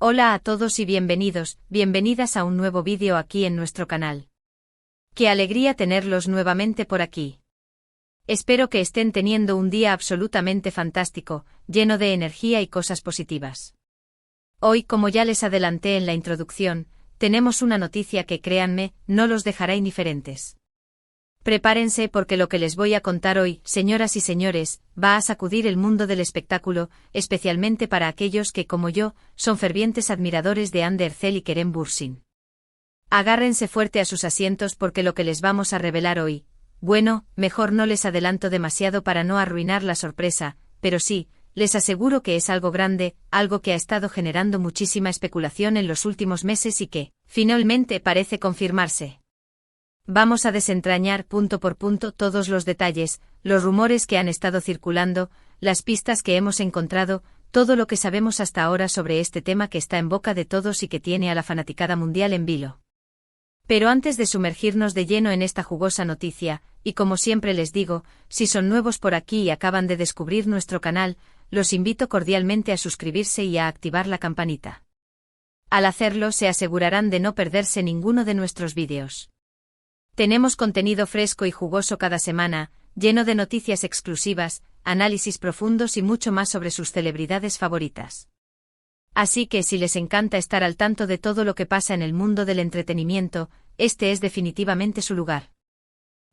Hola a todos y bienvenidos, bienvenidas a un nuevo vídeo aquí en nuestro canal. Qué alegría tenerlos nuevamente por aquí. Espero que estén teniendo un día absolutamente fantástico, lleno de energía y cosas positivas. Hoy, como ya les adelanté en la introducción, tenemos una noticia que, créanme, no los dejará indiferentes. Prepárense porque lo que les voy a contar hoy, señoras y señores, va a sacudir el mundo del espectáculo, especialmente para aquellos que, como yo, son fervientes admiradores de Hande Erçel y Kerem Bürsin. Agárrense fuerte a sus asientos porque lo que les vamos a revelar hoy, bueno, mejor no les adelanto demasiado para no arruinar la sorpresa, pero sí, les aseguro que es algo grande, algo que ha estado generando muchísima especulación en los últimos meses y que, finalmente, parece confirmarse. Vamos a desentrañar punto por punto todos los detalles, los rumores que han estado circulando, las pistas que hemos encontrado, todo lo que sabemos hasta ahora sobre este tema que está en boca de todos y que tiene a la fanaticada mundial en vilo. Pero antes de sumergirnos de lleno en esta jugosa noticia, y como siempre les digo, si son nuevos por aquí y acaban de descubrir nuestro canal, los invito cordialmente a suscribirse y a activar la campanita. Al hacerlo se asegurarán de no perderse ninguno de nuestros vídeos. Tenemos contenido fresco y jugoso cada semana, lleno de noticias exclusivas, análisis profundos y mucho más sobre sus celebridades favoritas. Así que si les encanta estar al tanto de todo lo que pasa en el mundo del entretenimiento, este es definitivamente su lugar.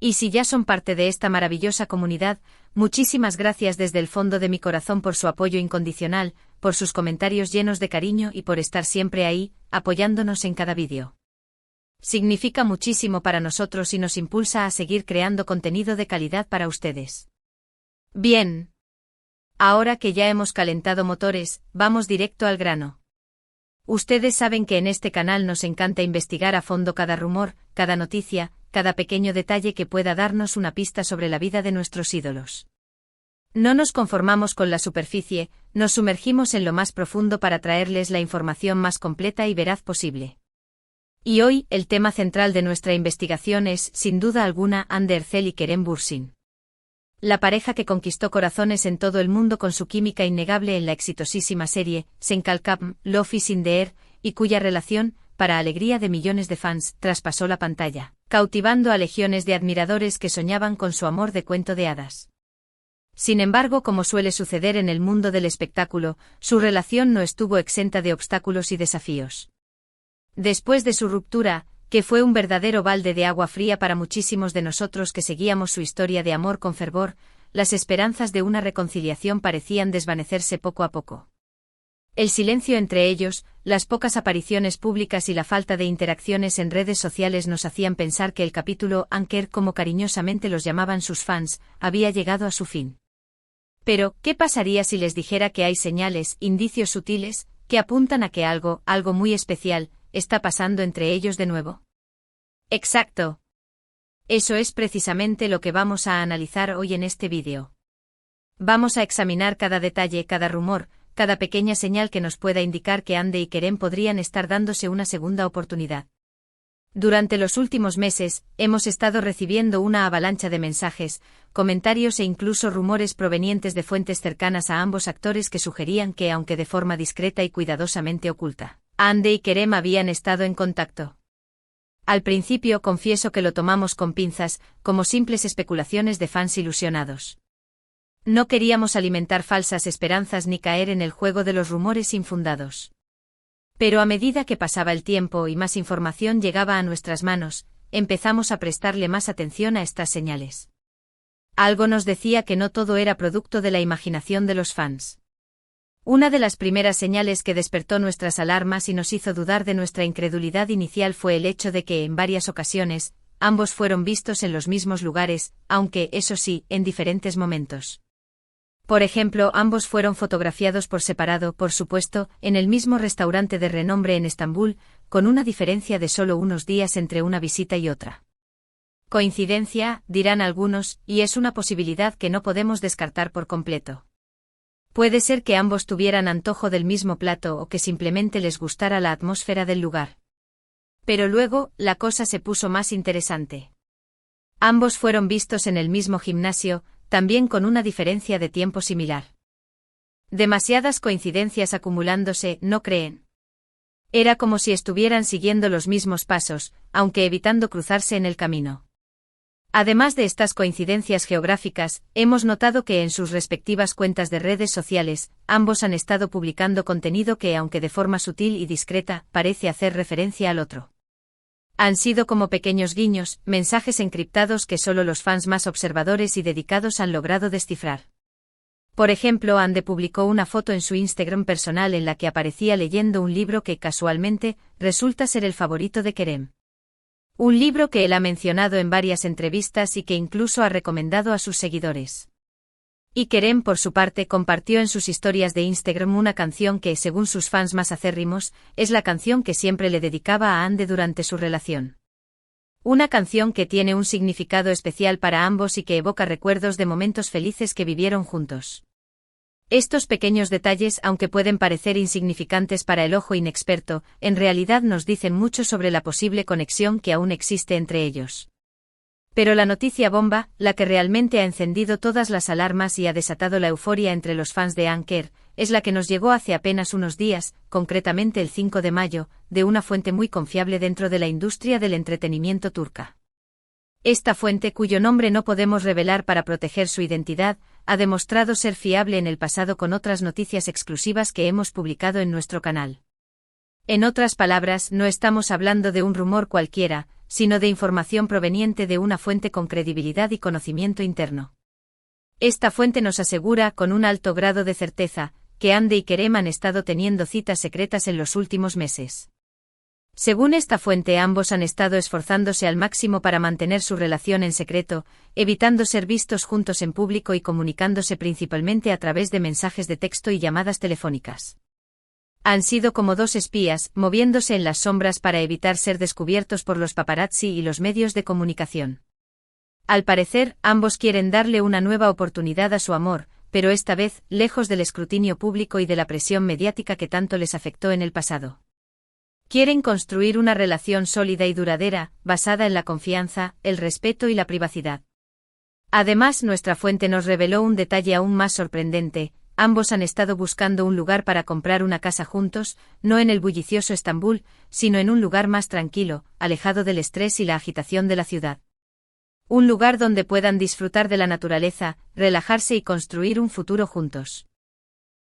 Y si ya son parte de esta maravillosa comunidad, muchísimas gracias desde el fondo de mi corazón por su apoyo incondicional, por sus comentarios llenos de cariño y por estar siempre ahí, apoyándonos en cada vídeo. Significa muchísimo para nosotros y nos impulsa a seguir creando contenido de calidad para ustedes. Bien. Ahora que ya hemos calentado motores, vamos directo al grano. Ustedes saben que en este canal nos encanta investigar a fondo cada rumor, cada noticia, cada pequeño detalle que pueda darnos una pista sobre la vida de nuestros ídolos. No nos conformamos con la superficie, nos sumergimos en lo más profundo para traerles la información más completa y veraz posible. Y hoy, el tema central de nuestra investigación es, sin duda alguna, Hande Erçel y Kerem Bürsin. La pareja que conquistó corazones en todo el mundo con su química innegable en la exitosísima serie, Senkalkam, Love is in the Air, y cuya relación, para alegría de millones de fans, traspasó la pantalla, cautivando a legiones de admiradores que soñaban con su amor de cuento de hadas. Sin embargo, como suele suceder en el mundo del espectáculo, su relación no estuvo exenta de obstáculos y desafíos. Después de su ruptura, que fue un verdadero balde de agua fría para muchísimos de nosotros que seguíamos su historia de amor con fervor, las esperanzas de una reconciliación parecían desvanecerse poco a poco. El silencio entre ellos, las pocas apariciones públicas y la falta de interacciones en redes sociales nos hacían pensar que el capítulo Anker, como cariñosamente los llamaban sus fans, había llegado a su fin. Pero, ¿qué pasaría si les dijera que hay señales, indicios sutiles, que apuntan a que algo muy especial, está pasando entre ellos de nuevo? Exacto. Eso es precisamente lo que vamos a analizar hoy en este vídeo. Vamos a examinar cada detalle, cada rumor, cada pequeña señal que nos pueda indicar que Hande y Kerem podrían estar dándose una segunda oportunidad. Durante los últimos meses, hemos estado recibiendo una avalancha de mensajes, comentarios e incluso rumores provenientes de fuentes cercanas a ambos actores que sugerían que, aunque de forma discreta y cuidadosamente oculta, Hande y Kerem habían estado en contacto. Al principio confieso que lo tomamos con pinzas, como simples especulaciones de fans ilusionados. No queríamos alimentar falsas esperanzas ni caer en el juego de los rumores infundados. Pero a medida que pasaba el tiempo y más información llegaba a nuestras manos, empezamos a prestarle más atención a estas señales. Algo nos decía que no todo era producto de la imaginación de los fans. Una de las primeras señales que despertó nuestras alarmas y nos hizo dudar de nuestra incredulidad inicial fue el hecho de que, en varias ocasiones, ambos fueron vistos en los mismos lugares, aunque, eso sí, en diferentes momentos. Por ejemplo, ambos fueron fotografiados por separado, por supuesto, en el mismo restaurante de renombre en Estambul, con una diferencia de solo unos días entre una visita y otra. Coincidencia, dirán algunos, y es una posibilidad que no podemos descartar por completo. Puede ser que ambos tuvieran antojo del mismo plato o que simplemente les gustara la atmósfera del lugar. Pero luego, la cosa se puso más interesante. Ambos fueron vistos en el mismo gimnasio, también con una diferencia de tiempo similar. Demasiadas coincidencias acumulándose, ¿no creen? Era como si estuvieran siguiendo los mismos pasos, aunque evitando cruzarse en el camino. Además de estas coincidencias geográficas, hemos notado que en sus respectivas cuentas de redes sociales, ambos han estado publicando contenido que, aunque de forma sutil y discreta, parece hacer referencia al otro. Han sido como pequeños guiños, mensajes encriptados que solo los fans más observadores y dedicados han logrado descifrar. Por ejemplo, Ande publicó una foto en su Instagram personal en la que aparecía leyendo un libro que, casualmente, resulta ser el favorito de Kerem. Un libro que él ha mencionado en varias entrevistas y que incluso ha recomendado a sus seguidores. Y Kerem, por su parte, compartió en sus historias de Instagram una canción que, según sus fans más acérrimos, es la canción que siempre le dedicaba a Ande durante su relación. Una canción que tiene un significado especial para ambos y que evoca recuerdos de momentos felices que vivieron juntos. Estos pequeños detalles, aunque pueden parecer insignificantes para el ojo inexperto, en realidad nos dicen mucho sobre la posible conexión que aún existe entre ellos. Pero la noticia bomba, la que realmente ha encendido todas las alarmas y ha desatado la euforia entre los fans de Anker, es la que nos llegó hace apenas unos días, concretamente el 5 de mayo, de una fuente muy confiable dentro de la industria del entretenimiento turca. Esta fuente, cuyo nombre no podemos revelar para proteger su identidad, ha demostrado ser fiable en el pasado con otras noticias exclusivas que hemos publicado en nuestro canal. En otras palabras, no estamos hablando de un rumor cualquiera, sino de información proveniente de una fuente con credibilidad y conocimiento interno. Esta fuente nos asegura, con un alto grado de certeza, que Ande y Kerem han estado teniendo citas secretas en los últimos meses. Según esta fuente, ambos han estado esforzándose al máximo para mantener su relación en secreto, evitando ser vistos juntos en público y comunicándose principalmente a través de mensajes de texto y llamadas telefónicas. Han sido como dos espías, moviéndose en las sombras para evitar ser descubiertos por los paparazzi y los medios de comunicación. Al parecer, ambos quieren darle una nueva oportunidad a su amor, pero esta vez, lejos del escrutinio público y de la presión mediática que tanto les afectó en el pasado. Quieren construir una relación sólida y duradera, basada en la confianza, el respeto y la privacidad. Además, nuestra fuente nos reveló un detalle aún más sorprendente: ambos han estado buscando un lugar para comprar una casa juntos, no en el bullicioso Estambul, sino en un lugar más tranquilo, alejado del estrés y la agitación de la ciudad. Un lugar donde puedan disfrutar de la naturaleza, relajarse y construir un futuro juntos.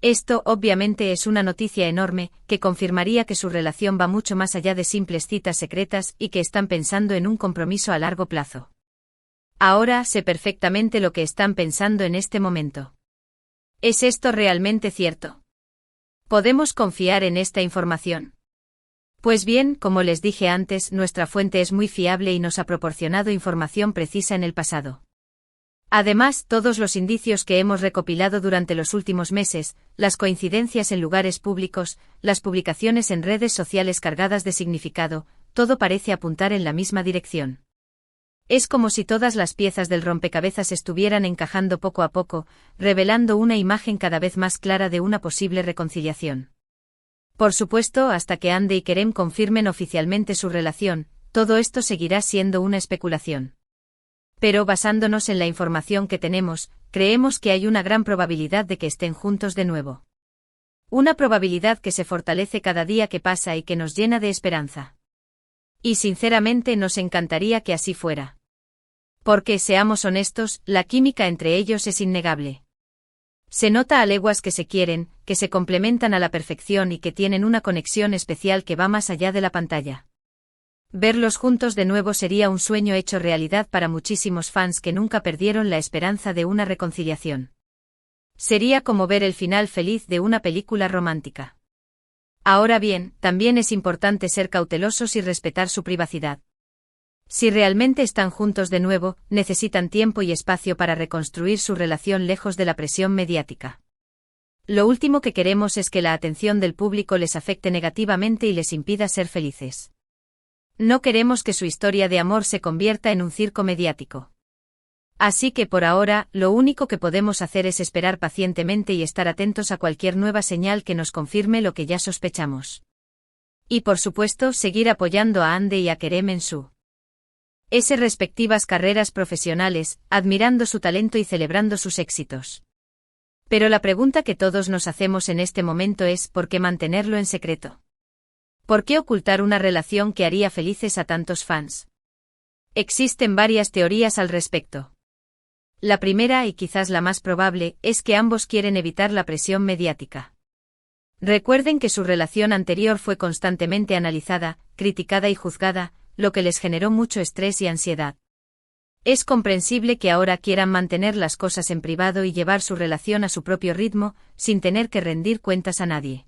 Esto, obviamente, es una noticia enorme, que confirmaría que su relación va mucho más allá de simples citas secretas y que están pensando en un compromiso a largo plazo. Ahora sé perfectamente lo que están pensando en este momento. ¿Es esto realmente cierto? ¿Podemos confiar en esta información? Pues bien, como les dije antes, nuestra fuente es muy fiable y nos ha proporcionado información precisa en el pasado. Además, todos los indicios que hemos recopilado durante los últimos meses, las coincidencias en lugares públicos, las publicaciones en redes sociales cargadas de significado, todo parece apuntar en la misma dirección. Es como si todas las piezas del rompecabezas estuvieran encajando poco a poco, revelando una imagen cada vez más clara de una posible reconciliación. Por supuesto, hasta que Ande y Kerem confirmen oficialmente su relación, todo esto seguirá siendo una especulación. Pero basándonos en la información que tenemos, creemos que hay una gran probabilidad de que estén juntos de nuevo. Una probabilidad que se fortalece cada día que pasa y que nos llena de esperanza. Y sinceramente nos encantaría que así fuera. Porque, seamos honestos, la química entre ellos es innegable. Se nota a leguas que se quieren, que se complementan a la perfección y que tienen una conexión especial que va más allá de la pantalla. Verlos juntos de nuevo sería un sueño hecho realidad para muchísimos fans que nunca perdieron la esperanza de una reconciliación. Sería como ver el final feliz de una película romántica. Ahora bien, también es importante ser cautelosos y respetar su privacidad. Si realmente están juntos de nuevo, necesitan tiempo y espacio para reconstruir su relación lejos de la presión mediática. Lo último que queremos es que la atención del público les afecte negativamente y les impida ser felices. No queremos que su historia de amor se convierta en un circo mediático. Así que por ahora, lo único que podemos hacer es esperar pacientemente y estar atentos a cualquier nueva señal que nos confirme lo que ya sospechamos. Y por supuesto, seguir apoyando a Ande y a Kerem en sus respectivas carreras profesionales, admirando su talento y celebrando sus éxitos. Pero la pregunta que todos nos hacemos en este momento es: ¿por qué mantenerlo en secreto? ¿Por qué ocultar una relación que haría felices a tantos fans? Existen varias teorías al respecto. La primera, y quizás la más probable, es que ambos quieren evitar la presión mediática. Recuerden que su relación anterior fue constantemente analizada, criticada y juzgada, lo que les generó mucho estrés y ansiedad. Es comprensible que ahora quieran mantener las cosas en privado y llevar su relación a su propio ritmo, sin tener que rendir cuentas a nadie.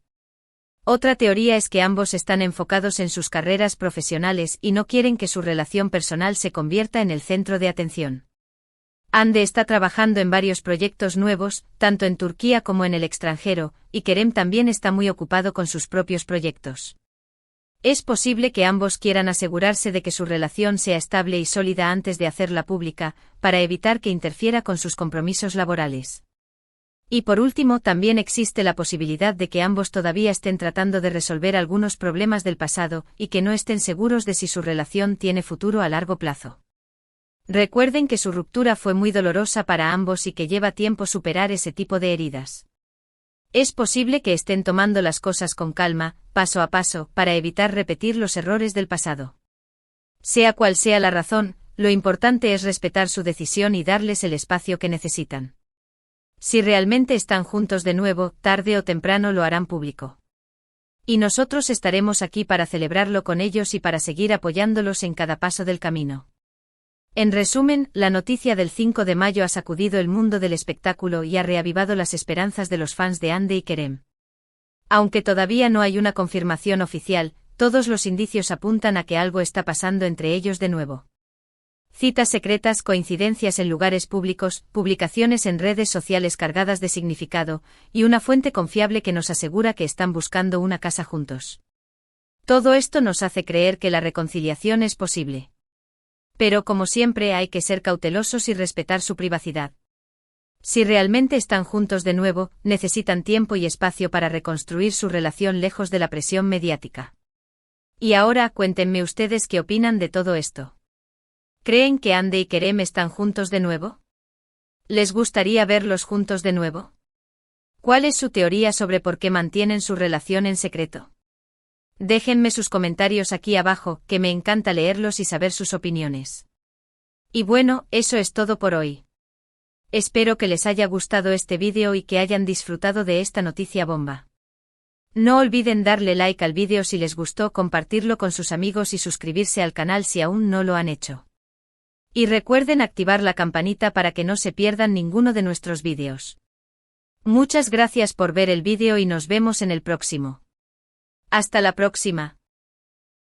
Otra teoría es que ambos están enfocados en sus carreras profesionales y no quieren que su relación personal se convierta en el centro de atención. Hande está trabajando en varios proyectos nuevos, tanto en Turquía como en el extranjero, y Kerem también está muy ocupado con sus propios proyectos. Es posible que ambos quieran asegurarse de que su relación sea estable y sólida antes de hacerla pública, para evitar que interfiera con sus compromisos laborales. Y por último, también existe la posibilidad de que ambos todavía estén tratando de resolver algunos problemas del pasado y que no estén seguros de si su relación tiene futuro a largo plazo. Recuerden que su ruptura fue muy dolorosa para ambos y que lleva tiempo superar ese tipo de heridas. Es posible que estén tomando las cosas con calma, paso a paso, para evitar repetir los errores del pasado. Sea cual sea la razón, lo importante es respetar su decisión y darles el espacio que necesitan. Si realmente están juntos de nuevo, tarde o temprano lo harán público. Y nosotros estaremos aquí para celebrarlo con ellos y para seguir apoyándolos en cada paso del camino. En resumen, la noticia del 5 de mayo ha sacudido el mundo del espectáculo y ha reavivado las esperanzas de los fans de Hande y Kerem. Aunque todavía no hay una confirmación oficial, todos los indicios apuntan a que algo está pasando entre ellos de nuevo. Citas secretas, coincidencias en lugares públicos, publicaciones en redes sociales cargadas de significado, y una fuente confiable que nos asegura que están buscando una casa juntos. Todo esto nos hace creer que la reconciliación es posible. Pero como siempre hay que ser cautelosos y respetar su privacidad. Si realmente están juntos de nuevo, necesitan tiempo y espacio para reconstruir su relación lejos de la presión mediática. Y ahora cuéntenme ustedes qué opinan de todo esto. ¿Creen que Hande y Kerem están juntos de nuevo? ¿Les gustaría verlos juntos de nuevo? ¿Cuál es su teoría sobre por qué mantienen su relación en secreto? Déjenme sus comentarios aquí abajo, que me encanta leerlos y saber sus opiniones. Y bueno, eso es todo por hoy. Espero que les haya gustado este vídeo y que hayan disfrutado de esta noticia bomba. No olviden darle like al vídeo si les gustó, compartirlo con sus amigos y suscribirse al canal si aún no lo han hecho. Y recuerden activar la campanita para que no se pierdan ninguno de nuestros vídeos. Muchas gracias por ver el vídeo y nos vemos en el próximo. Hasta la próxima.